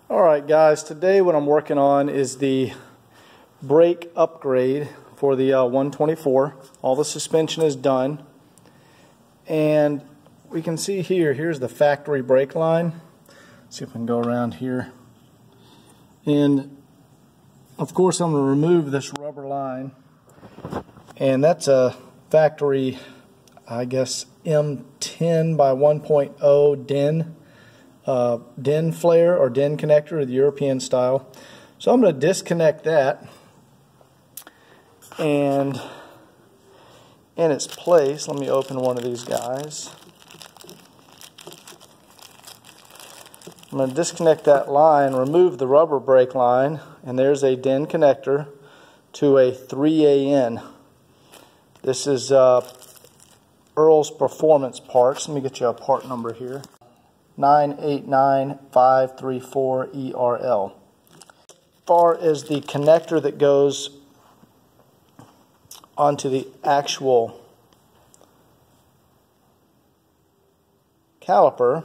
Alright guys, today what I'm working on is the brake upgrade for the 124. All the suspension is done, and we can see here's the factory brake line. Let's see if we can go around here. And of course I'm going to remove this rubber line, and that's a factory, I guess, M10 by 1.0 DIN flare or DIN connector, the European style. So I'm going to disconnect that, and in its place, let me open one of these guys. I'm going to disconnect that line, remove the rubber brake line, and there's a DIN connector to a 3AN. This is Earl's Performance Parts. Let me get you a part number here. 989534ERL. As far as the connector that goes onto the actual caliper,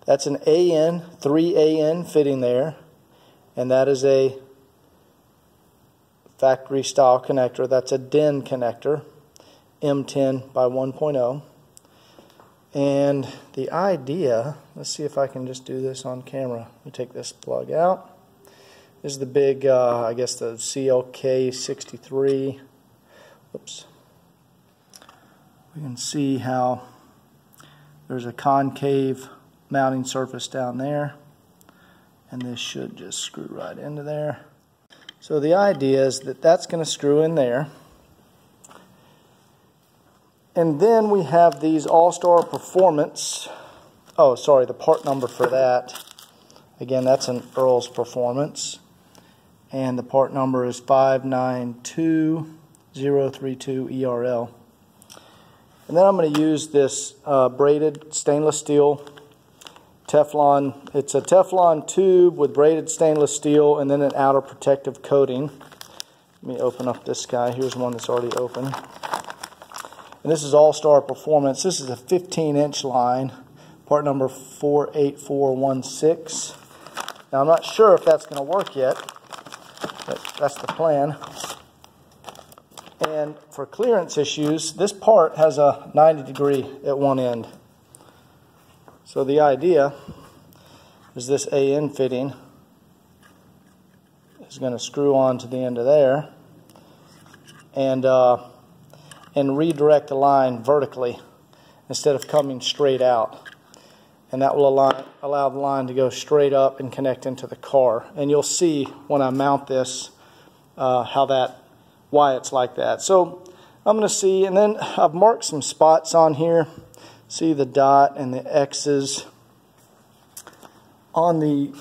that's an AN, 3AN fitting there, and that is a factory style connector. That's a DIN connector, M10 by 1.0. And the idea, let's see if I can just do this on camera. Let me take this plug out. This is the big, I guess the CLK63. Oops. We can see how there's a concave mounting surface down there, and this should just screw right into there. So the idea is that that's going to screw in there. And then we have these All-Star Performance. Oh, sorry, the part number for that. Again, that's an Earl's Performance. And the part number is 592032ERL. And then I'm going to use this braided stainless steel Teflon. It's a Teflon tube with braided stainless steel and then an outer protective coating. Let me open up this guy. Here's one that's already open. And this is All-Star Performance. This is a 15-inch line, part number 48416. Now I'm not sure if that's going to work yet, but that's the plan. And for clearance issues, this part has a 90 degree at one end. So the idea is this AN fitting is going to screw on to the end of there, and redirect the line vertically instead of coming straight out. And that will allow the line to go straight up and connect into the car. And you'll see when I mount this why it's like that. So I'm going to see, and then I've marked some spots on here. See the dot and the X's on the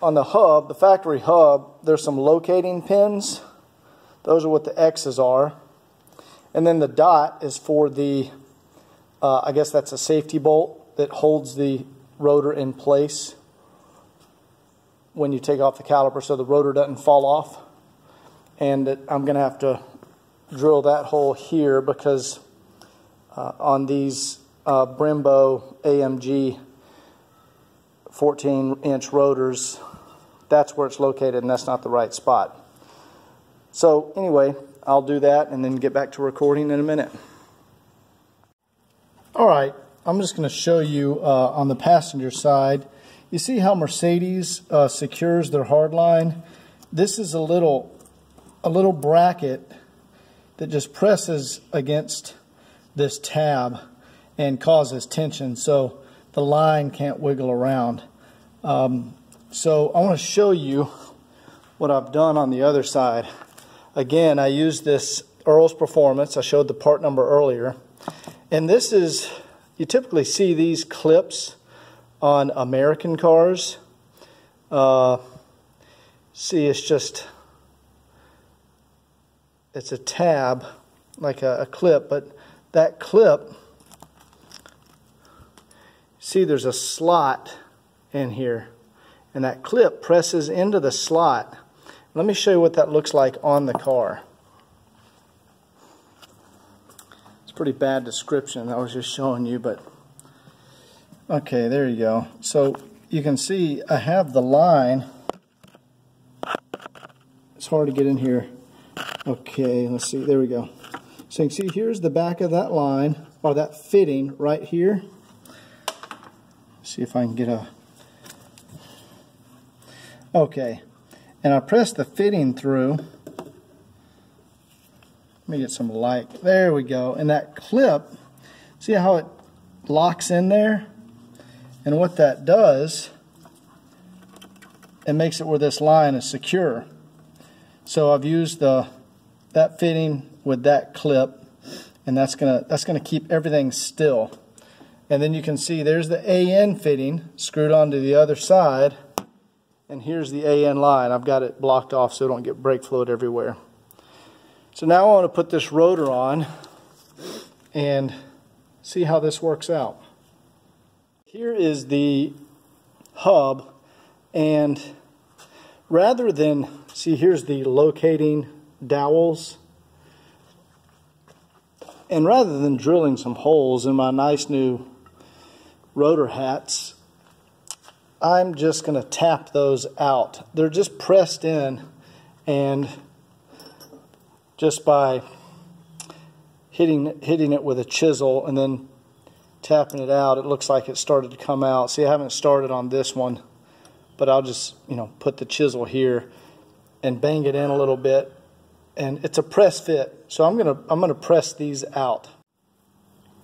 hub, the factory hub. There's some locating pins. Those are what the X's are. And then the dot is for the, I guess that's a safety bolt that holds the rotor in place when you take off the caliper so the rotor doesn't fall off. And I'm going to have to drill that hole here because on these Brembo AMG 14-inch rotors, that's where it's located, and that's not the right spot. So anyway, I'll do that and then get back to recording in a minute. Alright, I'm just going to show you on the passenger side. You see how Mercedes secures their hardline? This is a little bracket that just presses against this tab and causes tension, so the line can't wiggle around. So I want to show you what I've done on the other side. Again, I used this Earl's Performance. I showed the part number earlier. And this is, you typically see these clips on American cars. See, it's a tab, like a clip, but that clip, see there's a slot in here. And that clip presses into the slot. Let me show you what that looks like on the car. It's a pretty bad description I was just showing you, but okay, there you go. So you can see I have the line. It's hard to get in here. Okay, let's see. There we go. So you can see here's the back of that line, or that fitting right here. See if I can get a... Okay. And I press the fitting through. Let me get some light. There we go. And that clip, see how it locks in there? And what that does, it makes it where this line is secure. So I've used that fitting with that clip, and that's gonna keep everything still. And then you can see there's the AN fitting screwed onto the other side, and here's the AN line. I've got it blocked off so I don't get brake fluid everywhere. So now I want to put this rotor on and see how this works out. Here is the hub, and rather than, see here's the locating dowels, and rather than drilling some holes in my nice new rotor hats, I'm just going to tap those out. They're just pressed in, and just by hitting it with a chisel and then tapping it out, it looks like it started to come out. See, I haven't started on this one, but I'll just, put the chisel here and bang it in a little bit, and it's a press fit. So I'm gonna press these out.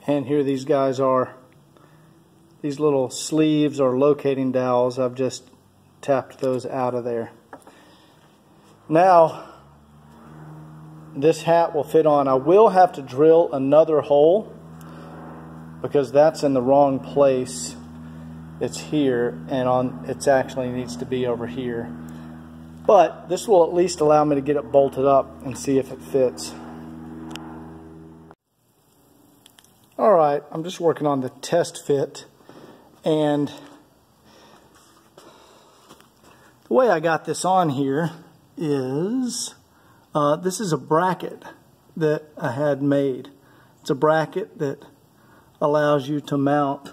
And here these guys are. These little sleeves or locating dowels, I've just tapped those out of there. Now this hat will fit on. I will have to drill another hole because that's in the wrong place. It's here, and it actually needs to be over here. But this will at least allow me to get it bolted up and see if it fits. Alright, I'm just working on the test fit, and the way I got this on here is this is a bracket that I had made. It's a bracket that allows you to mount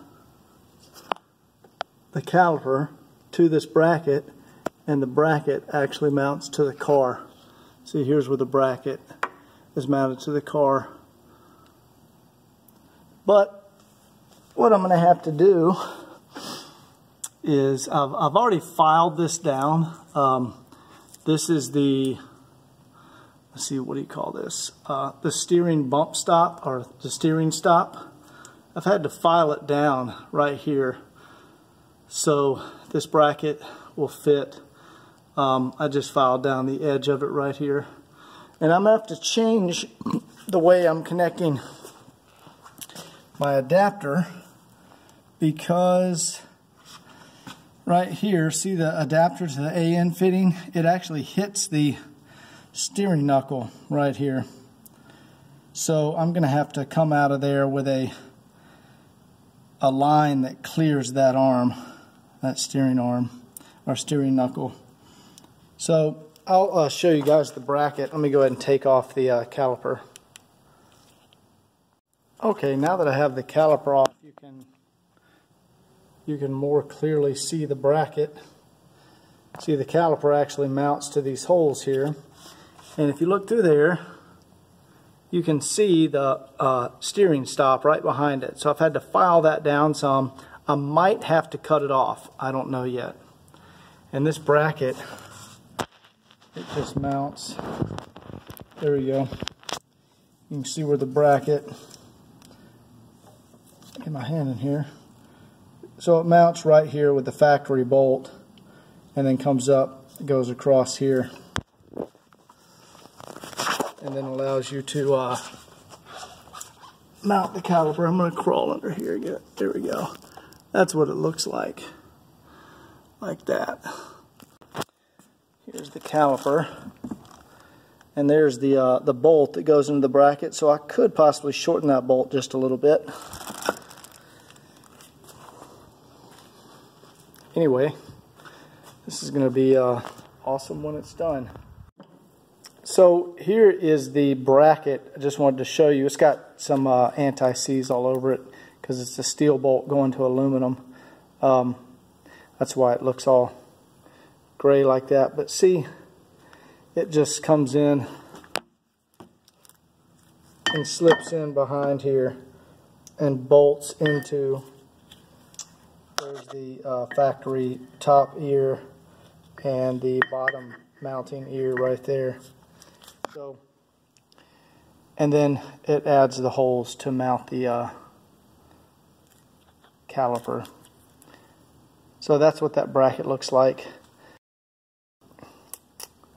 the caliper to this bracket, and the bracket actually mounts to the car. See, here's where the bracket is mounted to the car. But what I'm going to have to do is I've already filed this down. This is the, let's see, what do you call this? The steering bump stop, or the steering stop. I've had to file it down right here so this bracket will fit. I just filed down the edge of it right here. And I'm going to have to change the way I'm connecting my adapter, because right here, see the adapter to the AN fitting? It actually hits the steering knuckle right here. So I'm going to have to come out of there with a line that clears that arm, that steering arm, or steering knuckle. So I'll show you guys the bracket. Let me go ahead and take off the caliper. Okay, now that I have the caliper off, you can more clearly see the bracket. See, the caliper actually mounts to these holes here. And if you look through there, you can see the steering stop right behind it. So I've had to file that down some. I might have to cut it off. I don't know yet. And this bracket, it just mounts. There we go. You can see where the bracket, get my hand in here. So it mounts right here with the factory bolt, and then comes up, goes across here, and then allows you to mount the caliper. I'm going to crawl under here again. There we go. That's what it looks like that. Here's the caliper, and there's the bolt that goes into the bracket. So I could possibly shorten that bolt just a little bit. Anyway, this is going to be awesome when it's done. So here is the bracket. I just wanted to show you. It's got some anti-seize all over it because it's a steel bolt going to aluminum. That's why it looks all gray like that. But see, it just comes in and slips in behind here and bolts into, there's the factory top ear and the bottom mounting ear right there. So, and then it adds the holes to mount the caliper. So that's what that bracket looks like.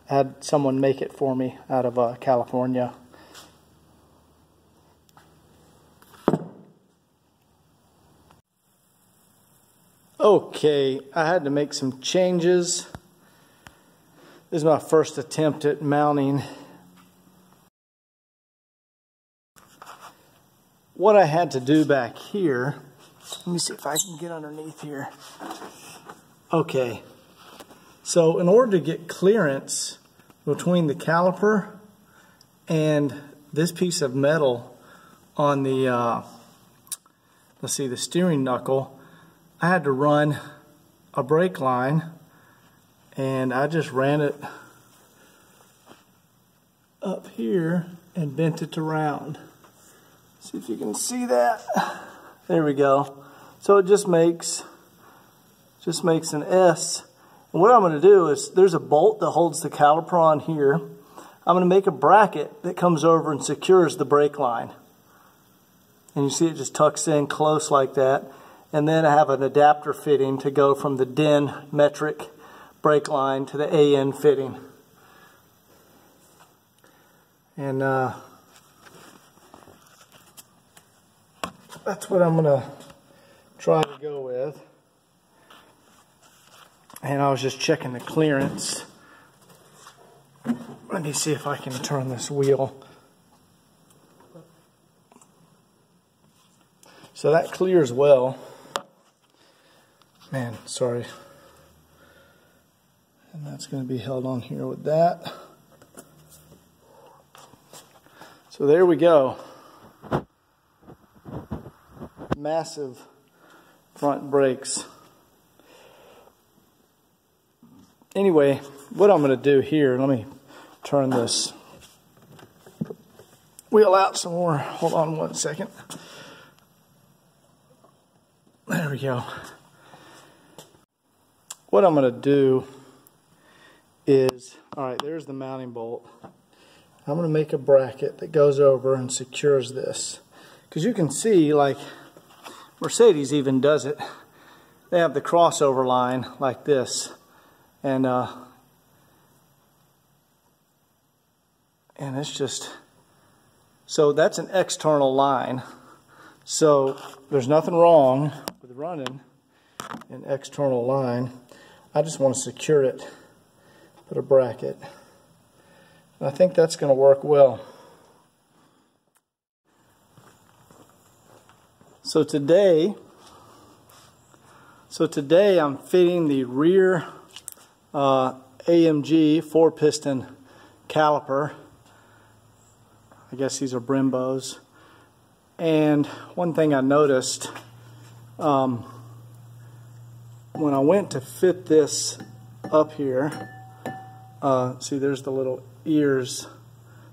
I had someone make it for me out of California. Okay, I had to make some changes. This is my first attempt at mounting. What I had to do back here, let me see if I can get underneath here. Okay, so in order to get clearance between the caliper and this piece of metal on the, let's see, the steering knuckle, I had to run a brake line, and I just ran it up here and bent it around. See if you can see that. There we go. So it just makes an S. And what I'm going to do is, there's a bolt that holds the caliper on here. I'm going to make a bracket that comes over and secures the brake line. And you see it just tucks in close like that. And then I have an adapter fitting to go from the DIN metric brake line to the AN fitting. And that's what I'm going to try to go with. And I was just checking the clearance. Let me see if I can turn this wheel. So that clears well. Man, sorry. And that's going to be held on here with that. So there we go. Massive front brakes. Anyway, what I'm going to do here, let me turn this wheel out some more. Hold on one second. There we go. What I'm going to do is, alright, there's the mounting bolt. I'm going to make a bracket that goes over and secures this. Because you can see, like, Mercedes even does it. They have the crossover line like this. And it's just, so that's an external line. So there's nothing wrong with running an external line. I just want to secure it, put a bracket. And I think that's going to work well. So today I'm fitting the rear AMG 4-piston caliper. I guess these are Brembos. And one thing I noticed, when I went to fit this up here, see, there's the little ears.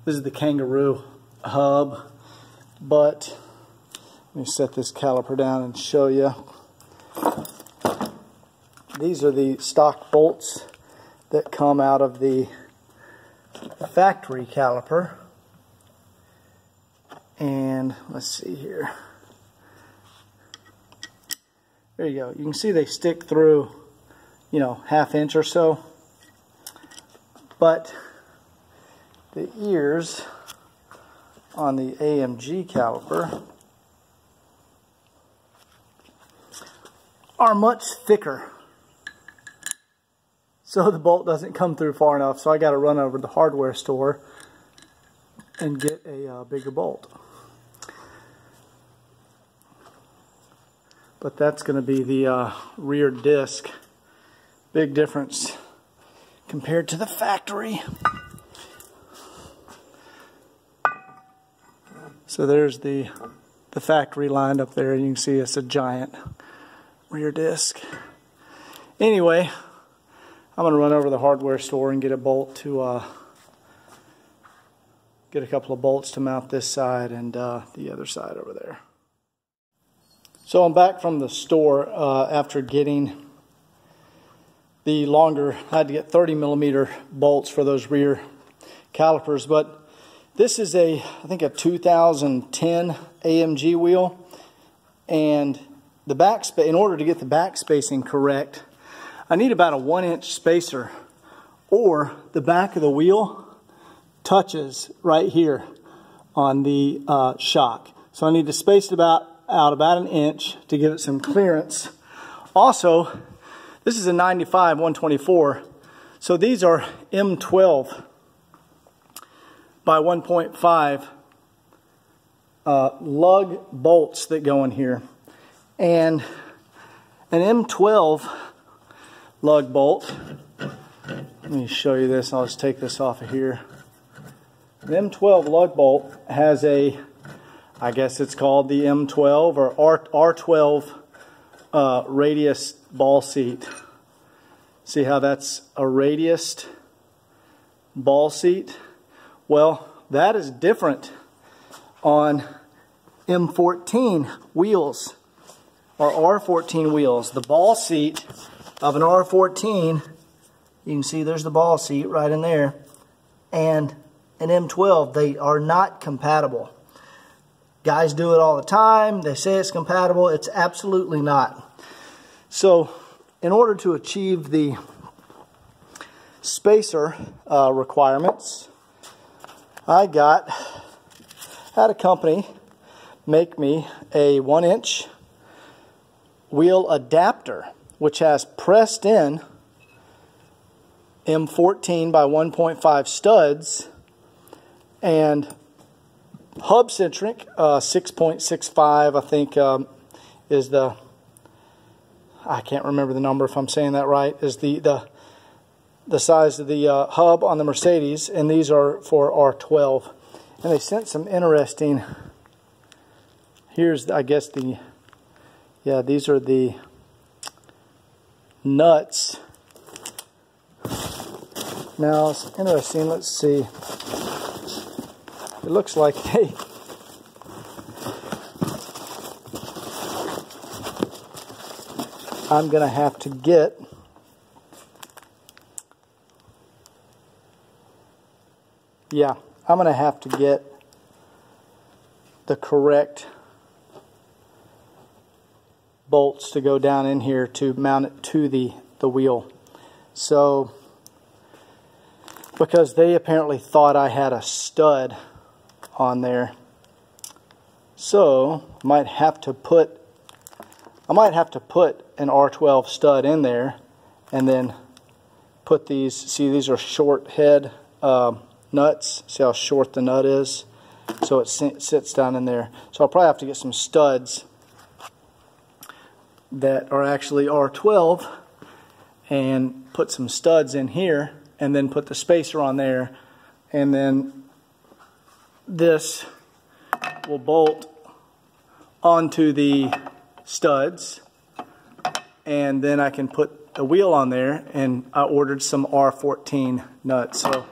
This is the kangaroo hub, but let me set this caliper down and show you. These are the stock bolts that come out of the factory caliper. And let's see here. There you go. You can see they stick through, you know, 1/2 inch or so. But the ears on the AMG caliper are much thicker. So the bolt doesn't come through far enough. So I got to run over to the hardware store and get a bigger bolt. But that's going to be the rear disc. Big difference compared to the factory. So there's the factory lined up there, and you can see it's a giant rear disc. Anyway, I'm going to run over to the hardware store and get a bolt to get a couple of bolts to mount this side and the other side over there. So I'm back from the store after getting the longer, I had to get 30mm bolts for those rear calipers, but this is I think a 2010 AMG wheel, and the in order to get the back spacing correct, I need about a 1-inch spacer, or the back of the wheel touches right here on the shock. So I need to space it out about 1 inch to give it some clearance. Also, this is a 95 124, so these are M12 by 1.5 lug bolts that go in here. And an M12 lug bolt, let me show you this, I'll just take this off of here. An M12 lug bolt has a, I guess it's called the M12 or R12 radius ball seat. See how that's a radiused ball seat? Well, that is different on M14 wheels or R14 wheels. The ball seat of an R14, you can see there's the ball seat right in there, and an M12, they are not compatible. Guys do it all the time. They say it's compatible. It's absolutely not. So in order to achieve the spacer requirements, I had a company make me a 1-inch wheel adapter, which has pressed in M14 by 1.5 studs and hub centric 6.65, I think is the, I can't remember the number if I'm saying that right, is the size of the hub on the Mercedes, and these are for R12. And they sent some interesting, here's I guess the, yeah, these are the nuts. Now it's interesting, let's see. It looks like I'm going to have to get I'm going to have to get the correct bolts to go down in here to mount it to the wheel. So, because they apparently thought I had a stud on there, so I might have to put an R12 stud in there, and then put these. See, these are short head nuts. See how short the nut is? So it sits down in there. So I'll probably have to get some studs that are actually R12 and put some studs in here, and then put the spacer on there, and then this will bolt onto the studs, and then I can put the wheel on there, and I ordered some R14 nuts. So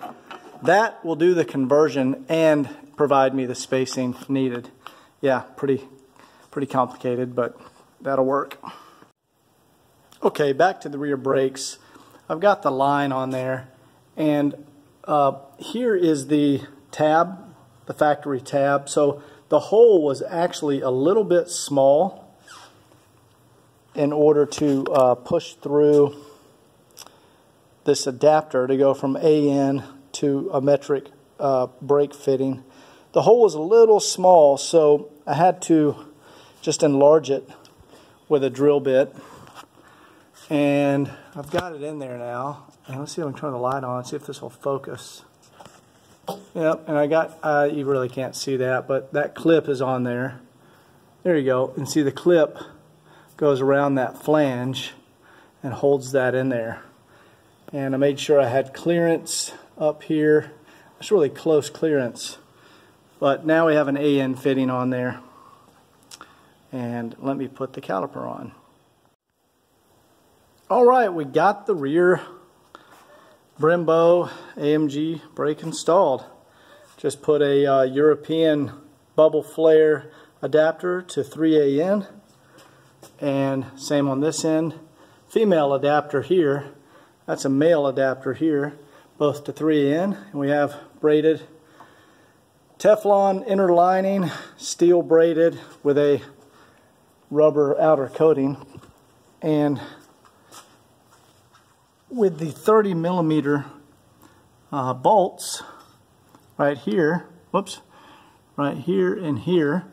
that will do the conversion and provide me the spacing needed. Yeah, pretty complicated, but that'll work. Okay, back to the rear brakes. I've got the line on there, and here is the tab, the factory tab. So the hole was actually a little bit small in order to push through this adapter to go from AN to a metric brake fitting. The hole was a little small, so I had to just enlarge it with a drill bit. And I've got it in there now. And let's see if I can turn the light on, see if this will focus. Yep, and I got, you really can't see that, but that clip is on there. There you go. And see the clip goes around that flange and holds that in there. And I made sure I had clearance up here. It's really close clearance. But now we have an AN fitting on there. And let me put the caliper on. All right, we got the rear Brembo AMG brake installed. Just put a European bubble flare adapter to 3AN, and same on this end. Female adapter here, that's a male adapter here, both to 3AN. And we have braided Teflon inner lining, steel braided with a rubber outer coating, and with the 30mm bolts right here, whoops, right here and here,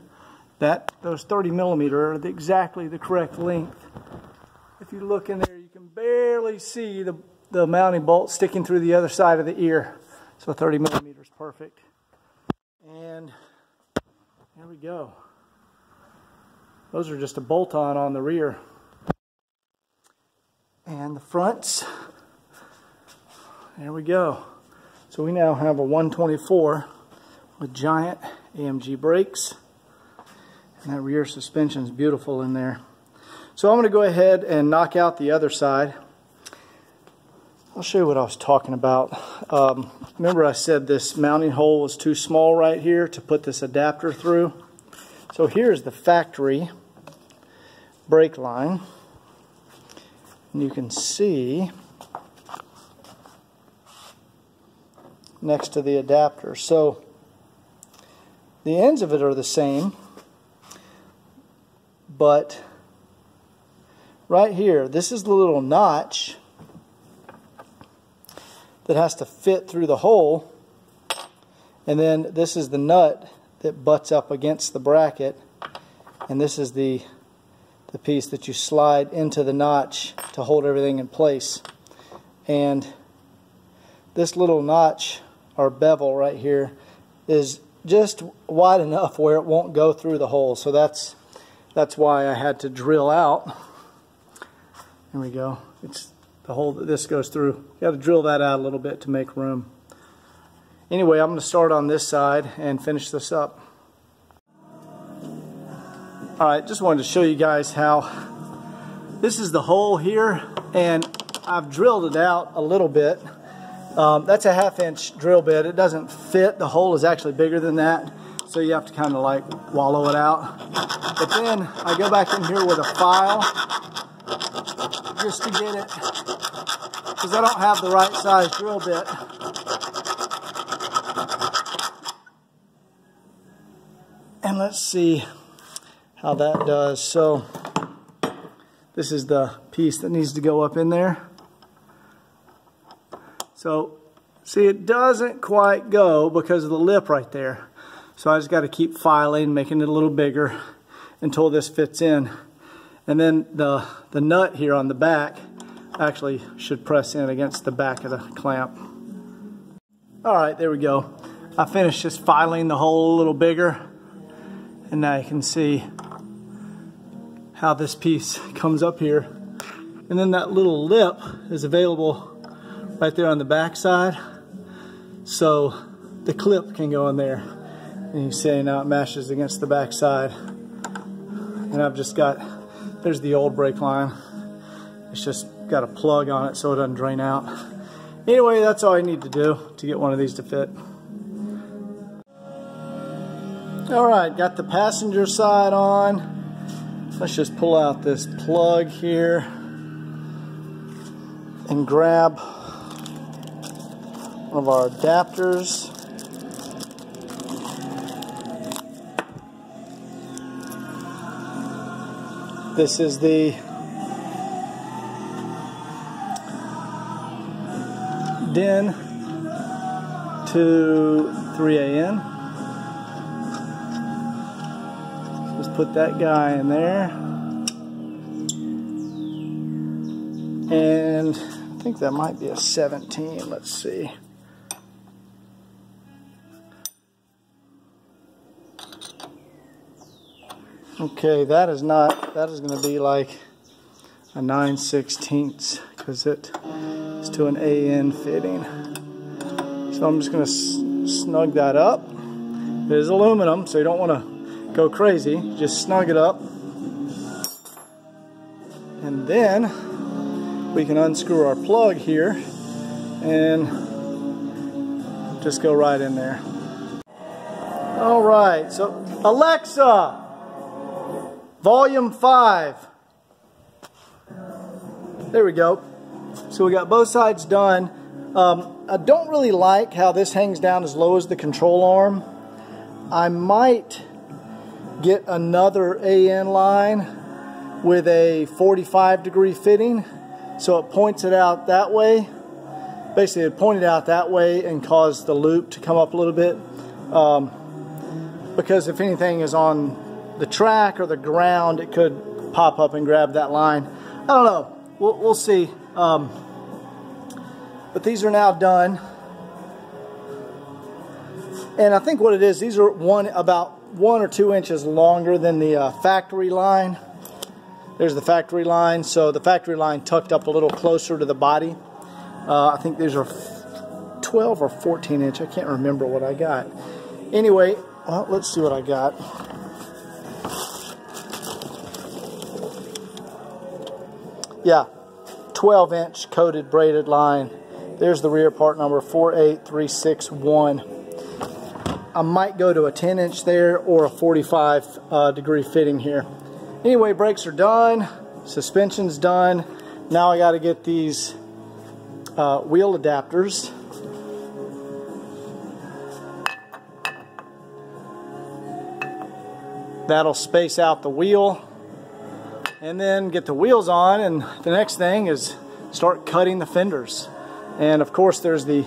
those 30mm are exactly the correct length. If you look in there, you can barely see the mounting bolt sticking through the other side of the ear. So 30mm is perfect. And there we go. Those are just a bolt-on the rear. And the fronts, there we go. So we now have a 124 with giant AMG brakes. And that rear suspension is beautiful in there. So I'm going to go ahead and knock out the other side. I'll show you what I was talking about. Remember I said this mounting hole was too small right here to put this adapter through. So here's the factory brake line. And you can see next to the adapter. So the ends of it are the same, but right here, this is the little notch that has to fit through the hole, and then this is the nut that butts up against the bracket, and this is the piece that you slide into the notch to hold everything in place. And this little notch or bevel right here is just wide enough where it won't go through the hole. So that's why I had to drill out. There we go. It's the hole that this goes through. You got to drill that out a little bit to make room. Anyway, I'm going to start on this side and finish this up. Alright, just wanted to show you guys how this is the hole here, and I've drilled it out a little bit. That's a 1/2 inch drill bit. It doesn't fit. The hole is actually bigger than that, so you have to kind of like wallow it out. But then I go back in here with a file just to get it, because I don't have the right size drill bit. And let's see how that does. So this is the piece that needs to go up in there. So see, it doesn't quite go because of the lip right there. So I just got to keep filing, making it a little bigger until this fits in. And then the nut here on the back actually should press in against the back of the clamp. Alright, there we go. I finished just filing the hole a little bigger, and now you can see how this piece comes up here. And then that little lip is available right there on the back side, so the clip can go in there. And you see now it mashes against the back side. And I've just got, there's the old brake line. It's just got a plug on it so it doesn't drain out. Anyway, that's all I need to do to get one of these to fit. Alright, got the passenger side on. Let's just pull out this plug here and grab one of our adapters. This is the DIN to 3AN. Just put that guy in there. And I think that might be a 17. Let's see. Okay, that is going to be like a 9/16 because it's to an AN fitting. So I'm just going to snug that up. It is aluminum, so you don't want to go crazy. Just snug it up. And then we can unscrew our plug here and just go right in there. All right, so Alexa, volume 5. There we go. So we got both sides done. I don't really like how this hangs down as low as the control arm. I might get another AN line with a 45-degree fitting, so it points it out that way. Basically, it pointed out that way and caused the loop to come up a little bit. Because if anything is on the track or the ground, it could pop up and grab that line. I don't know. We'll see. But these are now done. And I think what it is, these are about 1 or 2 inches longer than the factory line. There's the factory line. So the factory line tucked up a little closer to the body. I think these are 12 or 14 inch. I can't remember what I got. Anyway, well, let's see what I got. Yeah, 12-inch coated braided line. There's the rear part number 48361. I might go to a 10-inch there or a 45-degree fitting here. Anyway, brakes are done. Suspension's done. Now I got to get these wheel adapters. That'll space out the wheel, and then get the wheels on, and the next thing is start cutting the fenders. And of course there's the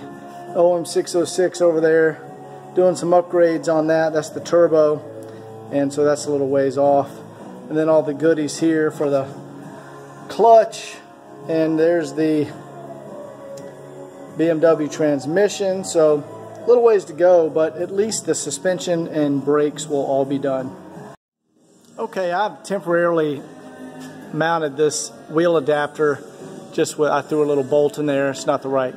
OM606 over there, doing some upgrades on that. That's the turbo, and so that's a little ways off. And then all the goodies here for the clutch, and there's the BMW transmission. So a little ways to go, but at least the suspension and brakes will all be done. Okay, I've temporarily mounted this wheel adapter just with, I threw a little bolt in there. It's not the right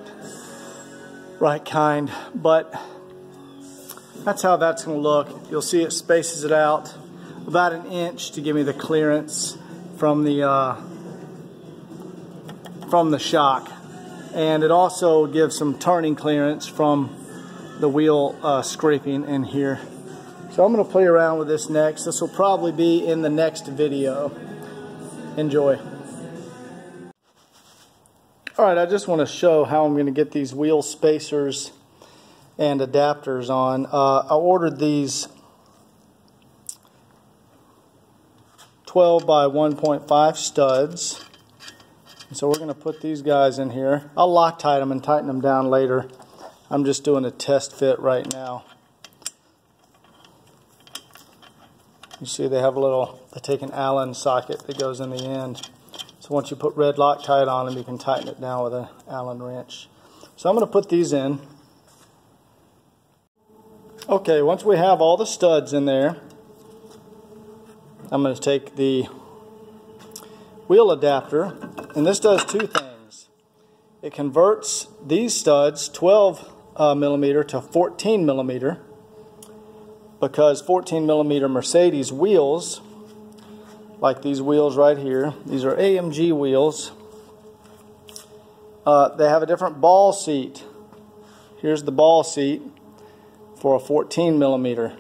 kind, but that's how that's going to look. You'll see it spaces it out about 1 inch to give me the clearance from the shock, and it also gives some turning clearance from the wheel scraping in here. So I'm going to play around with this next. This will probably be in the next video. Enjoy. Alright, I just want to show how I'm going to get these wheel spacers and adapters on. I ordered these 12 by 1.5 studs. So we're going to put these guys in here. I'll Loctite them and tighten them down later. I'm just doing a test fit right now. You see they have a little, they take an Allen socket that goes in the end. So once you put red Loctite on them, you can tighten it down with an Allen wrench. So I'm going to put these in. Okay, once we have all the studs in there, I'm going to take the wheel adapter, and this does two things. It converts these studs, 12 millimeter to 14 millimeter. Because 14 millimeter Mercedes wheels, like these wheels right here, these are AMG wheels, they have a different ball seat. Here's the ball seat for a 14 millimeter.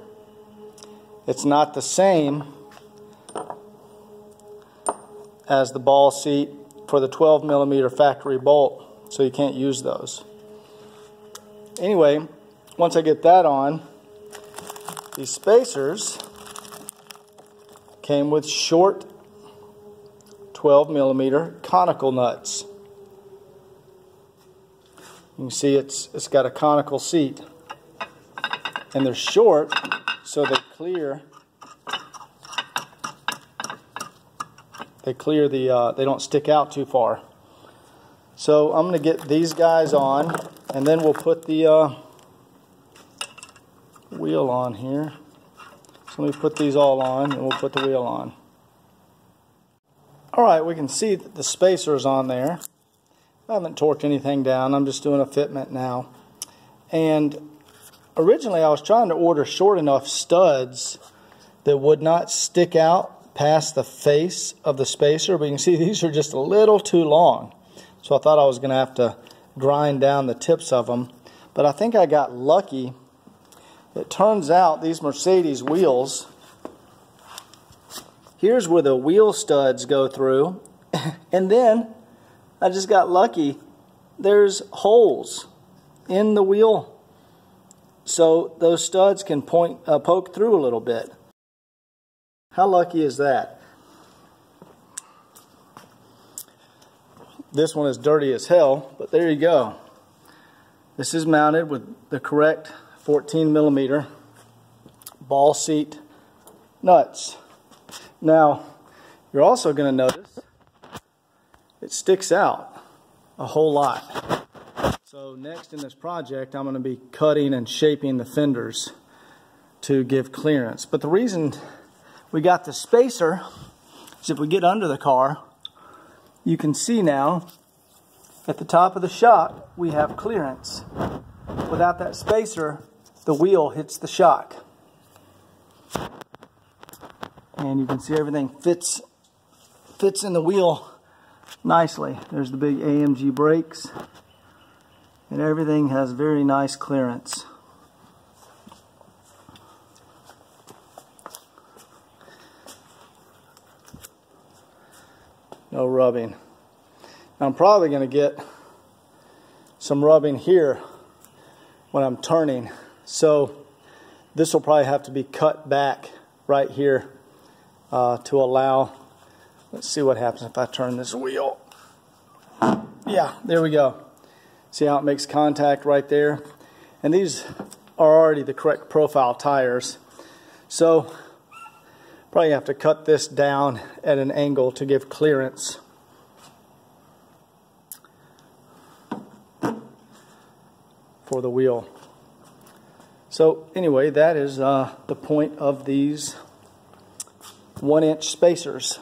It's not the same as the ball seat for the 12 millimeter factory bolt, so you can't use those. Anyway, once I get that on, these spacers came with short 12 millimeter conical nuts. You can see it's got a conical seat, and they're short, so they clear the they don't stick out too far. So I'm going to get these guys on, and then we'll put the wheel on here. So let me put these all on, and we'll put the wheel on. Alright, we can see that the spacer's on there. I haven't torqued anything down. I'm just doing a fitment now. And originally I was trying to order short enough studs that would not stick out past the face of the spacer, but you can see these are just a little too long. so I thought I was going to have to grind down the tips of them. But I think I got lucky. It turns out these Mercedes wheels, here's where the wheel studs go through, and then I just got lucky. There's holes in the wheel, so those studs can poke through a little bit. How lucky is that? This one is dirty as hell, but there you go. This is mounted with the correct 14mm ball seat nuts. Now, you're also going to notice it sticks out a whole lot. So next in this project, I'm going to be cutting and shaping the fenders to give clearance. But the reason we got the spacer is if we get under the car, you can see now at the top of the shock we have clearance. Without that spacer, the wheel hits the shock. And you can see everything fits in the wheel nicely. There's the big AMG brakes, and everything has very nice clearance. No rubbing. Now I'm probably going to get some rubbing here when I'm turning, so this will probably have to be cut back right here to allow. Let's see what happens if I turn this wheel. Yeah, there we go. See how it makes contact right there? And these are already the correct profile tires, so probably have to cut this down at an angle to give clearance. For the wheel. So anyway, that is the point of these 1-inch spacers,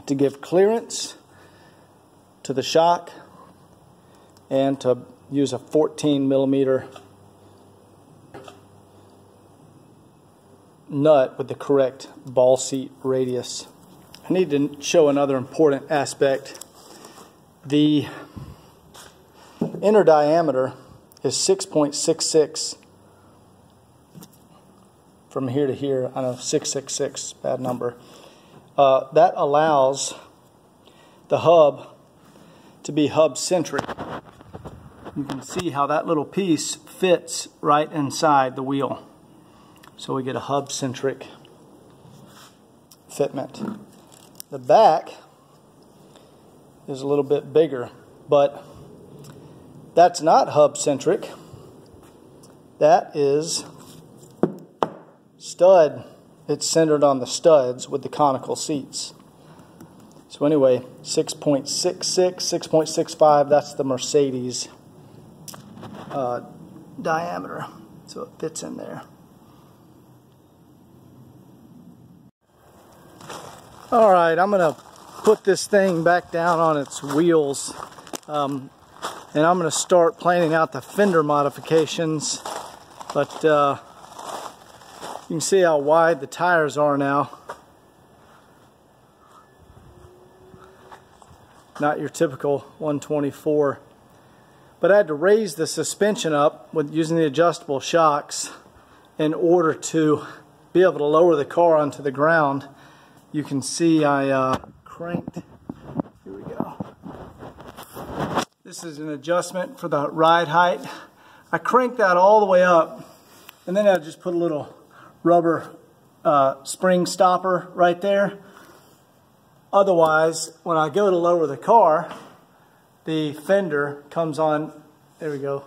to give clearance to the shock and to use a 14mm nut with the correct ball seat radius. I need to show another important aspect. The inner diameter is 6.66 from here to here. I know 666, bad number. That allows the hub to be hub centric. You can see how that little piece fits right inside the wheel. So we get a hub centric fitment. The back is a little bit bigger, but that's not hub centric. That is stud. It's centered on the studs with the conical seats. So anyway, 6.66, 6.65, that's the Mercedes diameter. So it fits in there. All right, I'm going to put this thing back down on its wheels. And I'm going to start planning out the fender modifications. But you can see how wide the tires are now. Not your typical 124. But I had to raise the suspension up with using the adjustable shocks in order to be able to lower the car onto the ground. You can see I cranked. Here we go. This is an adjustment for the ride height. I cranked that all the way up, and then I just put a little rubber spring stopper right there. Otherwise, when I go to lower the car, the fender comes on. There we go.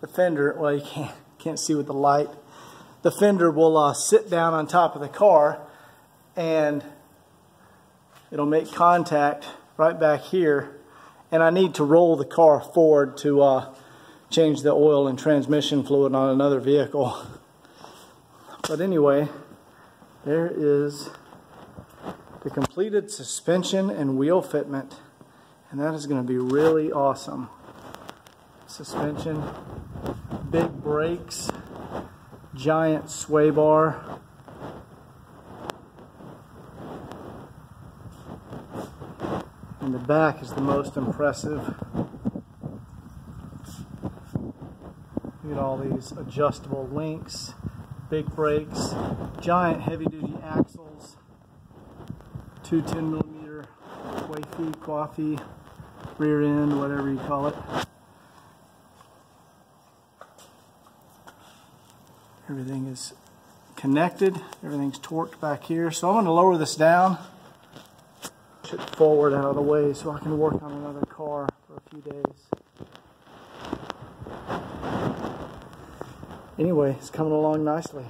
The fender, well, you can't see with the light. The fender will sit down on top of the car, and it'll make contact right back here. And I need to roll the car forward to change the oil and transmission fluid on another vehicle. But anyway, there is the completed suspension and wheel fitment, and that is going to be really awesome. Suspension, big brakes, giant sway bar. And the back is the most impressive. Look at all these adjustable links, big brakes, giant heavy-duty axles, two 10mm coiffee, rear end, whatever you call it. Everything is connected, everything's torqued back here. So I'm going to lower this down, push it forward out of the way so I can work on another car for a few days. Anyway, it's coming along nicely.